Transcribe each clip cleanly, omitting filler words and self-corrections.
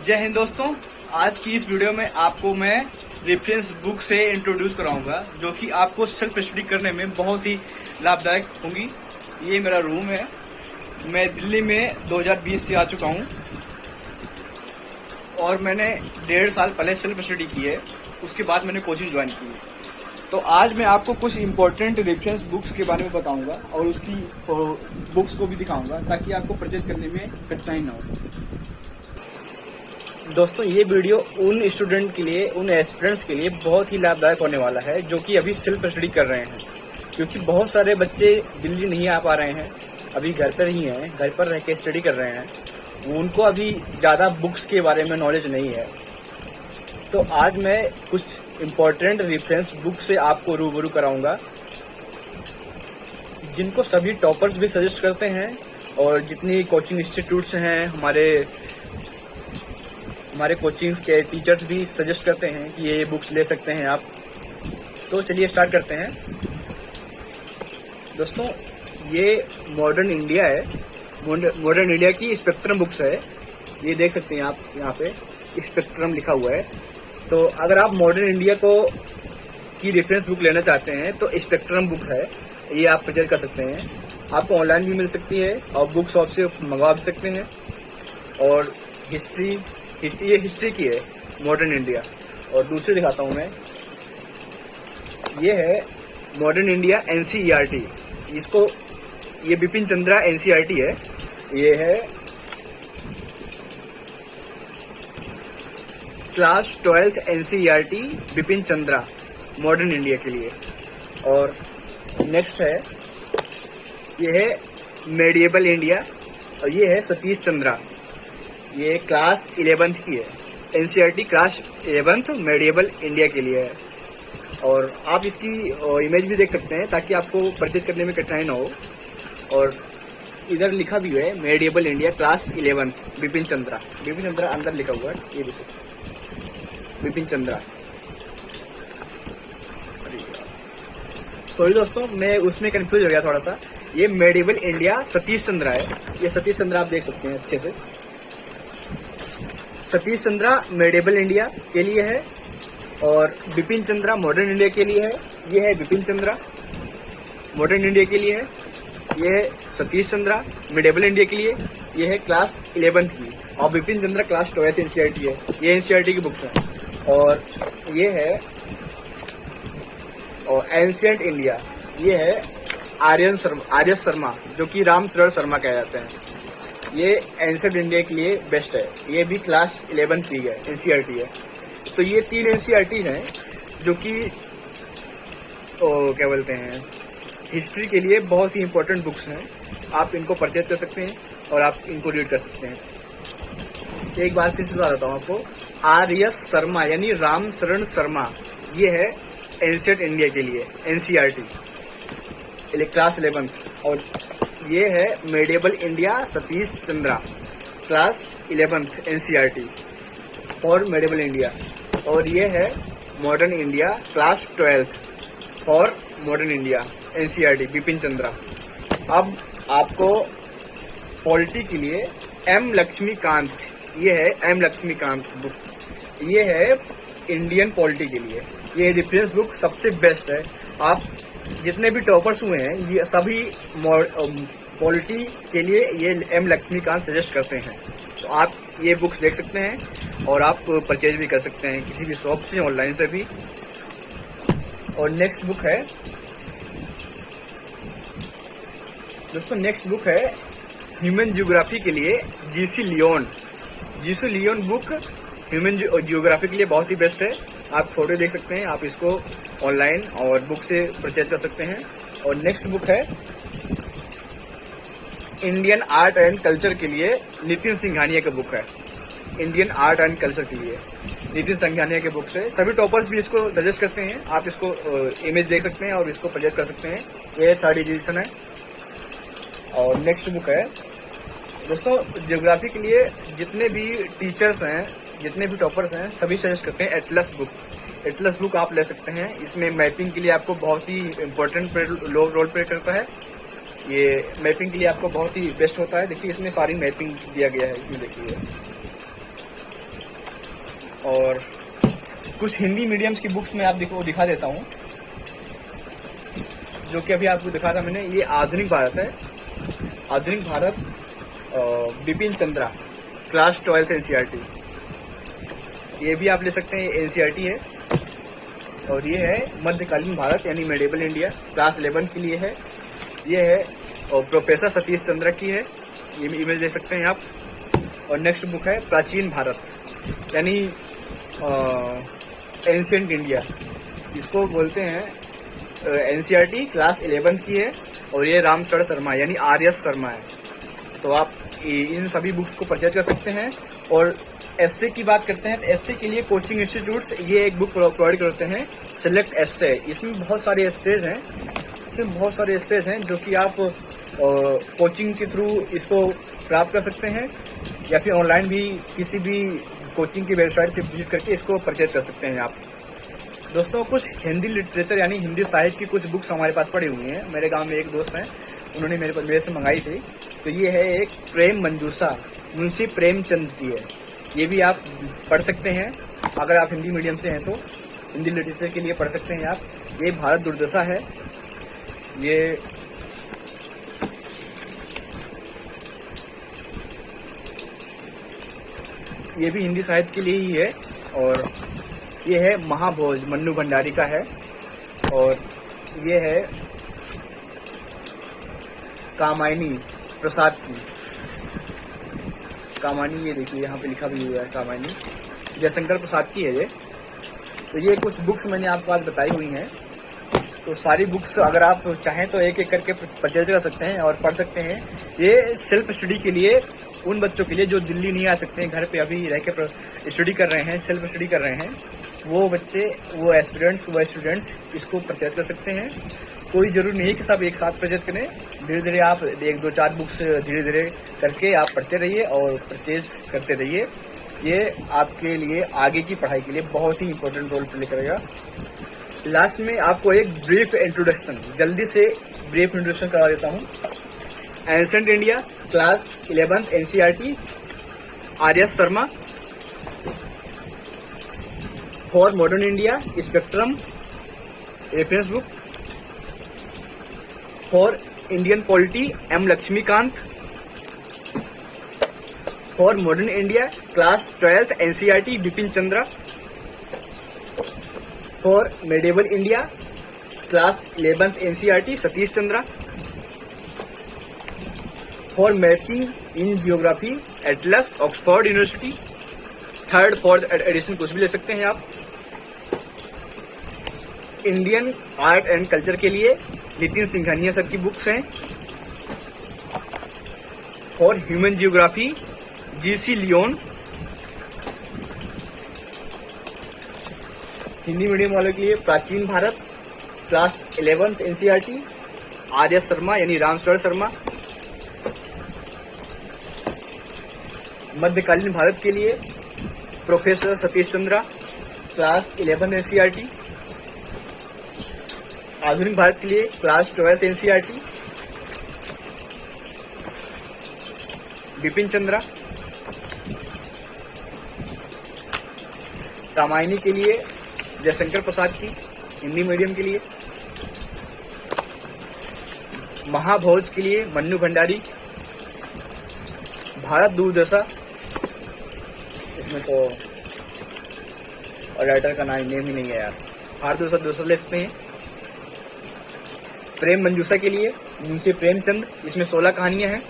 जय हिंद दोस्तों। आज की इस वीडियो में आपको मैं रेफरेंस बुक से इंट्रोड्यूस कराऊंगा जो कि आपको सेल्फ स्टडी करने में बहुत ही लाभदायक होंगी। ये मेरा रूम है। मैं दिल्ली में 2020 से आ चुका हूँ और मैंने 1.5 साल पहले सेल्फ स्टडी की है। उसके बाद मैंने कोचिंग ज्वाइन की है। तो आज मैं आपको कुछ इम्पोर्टेंट रेफरेंस बुक्स के बारे में बताऊंगा और उसकी बुक्स को भी दिखाऊंगा ताकि आपको परचेज करने में कठिनाई ना हो। दोस्तों, ये वीडियो उन स्टूडेंट के लिए, उन एस्पिरेंट्स के लिए बहुत ही लाभदायक होने वाला है जो कि अभी सेल्फ स्टडी कर रहे हैं, क्योंकि बहुत सारे बच्चे दिल्ली नहीं आ पा रहे हैं, अभी घर पर ही हैं, घर पर रह के स्टडी कर रहे हैं। उनको अभी ज़्यादा बुक्स के बारे में नॉलेज नहीं है। तो आज मैं कुछ इम्पोर्टेंट रेफरेंस बुक से आपको रूबरू कराऊंगा जिनको सभी टॉपर्स भी सजेस्ट करते हैं और जितनी कोचिंग इंस्टीट्यूट्स हैं, हमारे कोचिंग के टीचर्स भी सजेस्ट करते हैं कि ये बुक्स ले सकते हैं आप। तो चलिए स्टार्ट करते हैं। दोस्तों, ये मॉडर्न इंडिया है। मॉडर्न इंडिया की स्पेक्ट्रम बुक्स है। ये देख सकते हैं आप, यहाँ पे स्पेक्ट्रम लिखा हुआ है। तो अगर आप मॉडर्न इंडिया की रेफरेंस बुक लेना चाहते हैं तो स्पेक्ट्रम बुक है, ये आप परचेज कर सकते हैं। आपको ऑनलाइन भी मिल सकती है और बुक शॉप से मंगवा भी सकते हैं। और हिस्ट्री की है मॉडर्न इंडिया। और दूसरी दिखाता हूँ मैं, ये है मॉडर्न इंडिया NCERT। ये बिपिन चंद्रा NCERT है। ये है class 12th NCERT Bipin Chandra modern India के लिए। और नेक्स्ट है, ये है मेडिएबल इंडिया और ये है सतीश चंद्रा। ये क्लास 11th की है। NCERT क्लास 11th मेडिएबल इंडिया के लिए है। और आप इसकी इमेज भी देख सकते हैं ताकि आपको परचेज करने में कठिनाई ना हो। और इधर लिखा भी है medieval India class 11th Bipin Chandra. Bipin Chandra अंदर लिखा हुआ है, ये भी बिपिन चंद्रा। सॉरी दोस्तों, मैं उसमें कंफ्यूज हो गया थोड़ा सा। ये मेडिएबल इंडिया सतीश चंद्रा है। ये सतीश चंद्रा आप देख सकते हैं अच्छे से। सतीश चंद्रा मेडिएबल इंडिया के लिए है और बिपिन चंद्रा मॉडर्न इंडिया के लिए है। ये है बिपिन चंद्रा मॉडर्न इंडिया के लिए है। ये है सतीश चंद्रा मेडिएबल इंडिया के लिए। ये है क्लास 11th की। और Bipin Chandra class 12th NCERT है। ये NCERT की बुक्स हैं। और ये है एंशिएंट इंडिया। ये है आर्य शर्मा जो कि राम शरण शर्मा कहे जाते हैं। ये एंशिएंट इंडिया के लिए बेस्ट है। ये भी क्लास 11th की है, NCERT है। तो ये 3 NCERT हैं जो कि क्या बोलते हैं, हिस्ट्री के लिए बहुत ही इंपॉर्टेंट बुक्स हैं। आप इनको परचेज कर सकते हैं और आप इनको रीड कर सकते हैं। एक बार फिर से बता देता हूँ आपको, आर्य शर्मा यानी राम शरण शर्मा, ये है एंशिएंट इंडिया के लिए NCERT क्लास 11th। और ये है medieval India Satish Chandra class 11th NCERT और मेडिएबल इंडिया। और ये है मॉडर्न इंडिया क्लास 12th और modern India NCERT Bipin Chandra. अब आपको पॉलिटी के लिए M लक्ष्मीकांत, ये है M लक्ष्मीकांत बुक। ये है इंडियन पॉलिटी के लिए। ये रेफरेंस बुक सबसे बेस्ट है। आप जितने भी टॉपर्स हुए हैं ये सभी पॉलिटी के लिए ये M लक्ष्मीकांत सजेस्ट करते हैं। तो आप ये बुक्स देख सकते हैं और आप परचेज भी कर सकते हैं किसी भी शॉप से, ऑनलाइन से भी। और नेक्स्ट बुक है दोस्तों, नेक्स्ट बुक है ह्यूमन ज्योग्राफी के लिए GC Leong book human geography के लिए बहुत ही बेस्ट है। आप फोटो देख सकते हैं, आप इसको ऑनलाइन और बुक से परचेज कर सकते हैं। और नेक्स्ट बुक है इंडियन आर्ट एंड कल्चर के लिए नितिन सिंघानिया का बुक है। इंडियन आर्ट एंड कल्चर के लिए नितिन सिंघानिया के बुक से सभी टॉपर्स भी इसको सजेस्ट करते हैं। आप इसको इमेज देख सकते हैं और इसको परचेज कर सकते हैं। ये 3rd एडिशन है। और नेक्स्ट बुक है दोस्तों, ज्योग्राफी के लिए जितने भी टीचर्स हैं, जितने भी टॉपर्स हैं, सभी सजेस्ट करते हैं एटलस बुक आप ले सकते हैं। इसमें मैपिंग के लिए आपको बहुत ही इम्पोर्टेंट रोल प्ले करता है। ये मैपिंग के लिए आपको बहुत ही बेस्ट होता है। देखिए इसमें सारी मैपिंग दिया गया है, इसमें देखिए और कुछ हिंदी मीडियम्स की बुक्स मैं आप दिखा देता हूँ, जो कि अभी आपको दिखा था मैंने। ये आधुनिक भारत है, आधुनिक Bharat Bipin Chandra, class 12th NCERT. ये भी आप ले सकते हैं, एनसीईआरटी है। और ये है मध्यकालीन भारत यानी मेडिवल इंडिया, क्लास 11 के लिए है। ये है और प्रोफेसर सतीश चंद्र की है, ये भी इमेज ले सकते हैं आप। और नेक्स्ट बुक है प्राचीन भारत यानी एंशिएंट इंडिया, इसको बोलते हैं। एनसीईआरटी क्लास 11 की है और ये रामचरण शर्मा यानी आर.एस. शर्मा है। तो आप इन सभी बुक्स को परचेज कर सकते हैं। और एसए की बात करते हैं तो एसए के लिए कोचिंग इंस्टीट्यूट्स ये एक बुक प्रोवाइड करते हैं, सेलेक्ट एसए। इसमें बहुत सारे एसेज हैं, जो कि आप कोचिंग के थ्रू इसको प्राप्त कर सकते हैं, या फिर ऑनलाइन भी किसी भी कोचिंग की वेबसाइट से विजिट करके इसको परचेज कर सकते हैं आप। दोस्तों, कुछ हिंदी लिटरेचर यानी हिंदी साहित्य की कुछ बुक्स हमारे पास पड़ी हुई हैं। मेरे गांव में एक दोस्त हैं, उन्होंने मेरे से मंगाई थी। तो ये है एक प्रेम मंजूषा, मुंशी प्रेमचंद की है। ये भी आप पढ़ सकते हैं अगर आप हिंदी मीडियम से हैं तो। हिंदी लिटरेचर के लिए पढ़ सकते हैं आप। ये भारत दुर्दशा है, ये भी हिंदी साहित्य के लिए ही है। और ये है महाभोज, मन्नू भंडारी का है। और ये है कामायनी प्रसाद की, कामायनी, ये देखिए यहाँ पे लिखा भी हुआ है कामायनी, जयशंकर प्रसाद की है ये। तो ये कुछ बुक्स मैंने आपको आज बताई हुई हैं। तो सारी बुक्स अगर आप चाहें तो एक एक करके परचेज कर सकते हैं और पढ़ सकते हैं। ये सेल्फ स्टडी के लिए, उन बच्चों के लिए जो दिल्ली नहीं आ सकते हैं, घर पे अभी रह के स्टडी कर रहे हैं, सेल्फ स्टडी कर रहे हैं, वो बच्चे, वो एस्पिरेंट्स, वो स्टूडेंट्स इसको परचेज कर सकते हैं। कोई जरूरी नहीं है कि सब एक साथ परचेज करें। धीरे धीरे आप 1-2-4 बुक्स धीरे धीरे करके आप पढ़ते रहिए और परचेज करते रहिए। ये आपके लिए आगे की पढ़ाई के लिए बहुत ही इंपॉर्टेंट रोल प्ले करेगा। लास्ट में आपको एक ब्रीफ इंट्रोडक्शन, जल्दी से ब्रीफ इंट्रोडक्शन करवा देता हूँ। Ancient India class 11th NCERT, R S. Sharma. For modern India spectrum reference book. For Indian polity M. Laxmikanth. For modern India class 12th NCERT Bipin Chandra. For medieval India class 11th NCERT Satish Chandra. For mapping in geography atlas Oxford University, 3rd 4th edition कुछ भी ले सकते हैं आप। Indian art and culture के लिए Nitin Singhania sir की books हैं। For human geography G C. Leong. Hindi medium वालों के लिए प्राचीन Bharat class 11th NCERT, R S. Sharma यानी रामचरण शर्मा। मध्यकालीन भारत के लिए professor Satish Chandra, class 11th NCERT. आधुनिक भारत के लिए class 12th NCERT Bipin Chandra. Kamayani के लिए जयशंकर प्रसाद की, हिंदी मीडियम के लिए। महाभोज के लिए मन्नू भंडारी। भारत दुर्दशा, इसमें तो और राइटर का नेम ही नहीं है यार, भारत दुर्दशा ले सकते हैं। प्रेम मंजूषा के लिए मुंशी प्रेमचंद, इसमें 16 कहानियां हैं।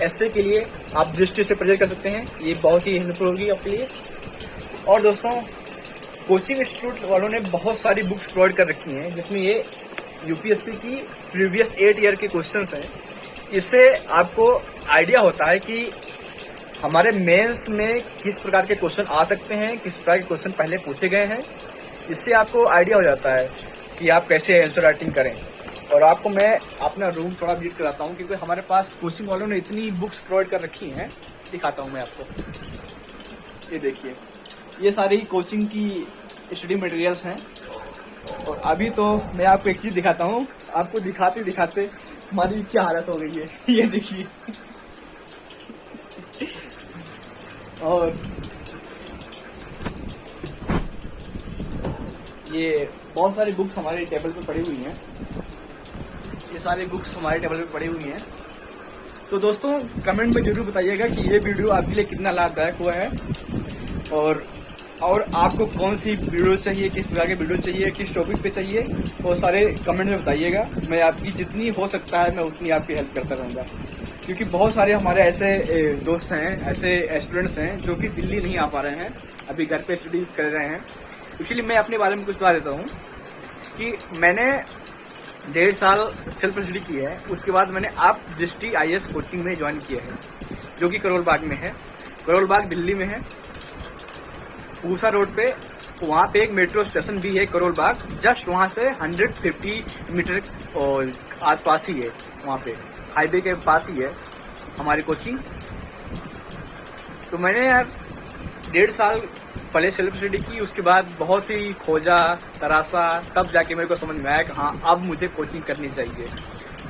एसए के लिए आप दृष्टि से परचेज कर सकते हैं, ये बहुत ही हेल्पफुल होगी आपके लिए। और दोस्तों, कोचिंग इंस्टीट्यूट वालों ने बहुत सारी बुक्स प्रोवाइड कर रखी हैं, जिसमें ये यूपीएससी की प्रीवियस 8 ईयर के क्वेश्चंस हैं। इससे आपको आइडिया होता है कि हमारे मेंस में किस प्रकार के क्वेश्चन आ सकते हैं, किस प्रकार के क्वेश्चन पहले पूछे गए हैं। इससे आपको आइडिया हो जाता है कि आप कैसे आंसर राइटिंग करें। और आपको मैं अपना रूम थोड़ा विजिट कराता हूँ, क्योंकि हमारे पास कोचिंग वालों ने इतनी बुक्स प्रोवाइड कर रखी हैं। दिखाता हूँ मैं आपको, ये देखिए, ये सारी कोचिंग की स्टडी मटेरियल्स हैं। और अभी तो मैं आपको एक चीज़ दिखाता हूँ, आपको दिखाते दिखाते हमारी क्या हालत हो गई है, ये देखिए। और ये बहुत सारी बुक्स हमारे टेबल पे पड़ी हुई हैं, ये सारी बुक्स हमारे टेबल पे पड़ी हुई हैं। तो दोस्तों कमेंट में जरूर बताइएगा कि ये वीडियो आपके लिए कितना लाभदायक हुआ है, और आपको कौन सी वीडियो चाहिए, किस प्रकार के वीडियो चाहिए, किस टॉपिक पे चाहिए, वो सारे कमेंट में बताइएगा। मैं आपकी जितनी हो सकता है मैं उतनी आपकी हेल्प करता रहूँगा, क्योंकि बहुत सारे हमारे ऐसे दोस्त हैं, ऐसे स्टूडेंट्स हैं जो कि दिल्ली नहीं आ पा रहे हैं, अभी घर पे स्टडी कर रहे हैं। इसलिए मैं अपने बारे में कुछ बता देता हूँ कि मैंने 1.5 साल सेल्फ स्टडी की है। उसके बाद मैंने आप दृष्टि IAS कोचिंग में ज्वाइन किया है, जो कि करोल बाग में है, करोल बाग दिल्ली में है, पूसा रोड पे। वहाँ पे एक मेट्रो स्टेशन भी है करोल बाग, जस्ट वहाँ से 150 मीटर और आसपास ही है, वहाँ पे हाईवे के पास ही है हमारी कोचिंग। तो मैंने यार 1.5 साल पहले सेल्फ स्टडी की, उसके बाद बहुत ही खोजा तरासा, तब जाके मेरे को समझ में आया कि हाँ अब मुझे कोचिंग करनी चाहिए।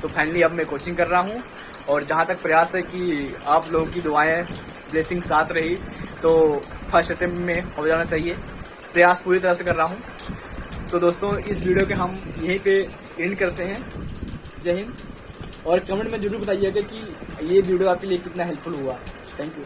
तो फाइनली अब मैं कोचिंग कर रहा हूँ, और जहाँ तक प्रयास है कि आप लोगों की दुआएं ब्लेसिंग साथ रही तो फर्स्ट अटेम्प्ट में हो जाना चाहिए। प्रयास पूरी तरह से कर रहा हूँ। तो दोस्तों इस वीडियो के हम यहीं पे एंड करते हैं। जय हिंद, और कमेंट में जरूर बताइएगा कि ये वीडियो आपके लिए कितना हेल्पफुल हुआ। Thank you.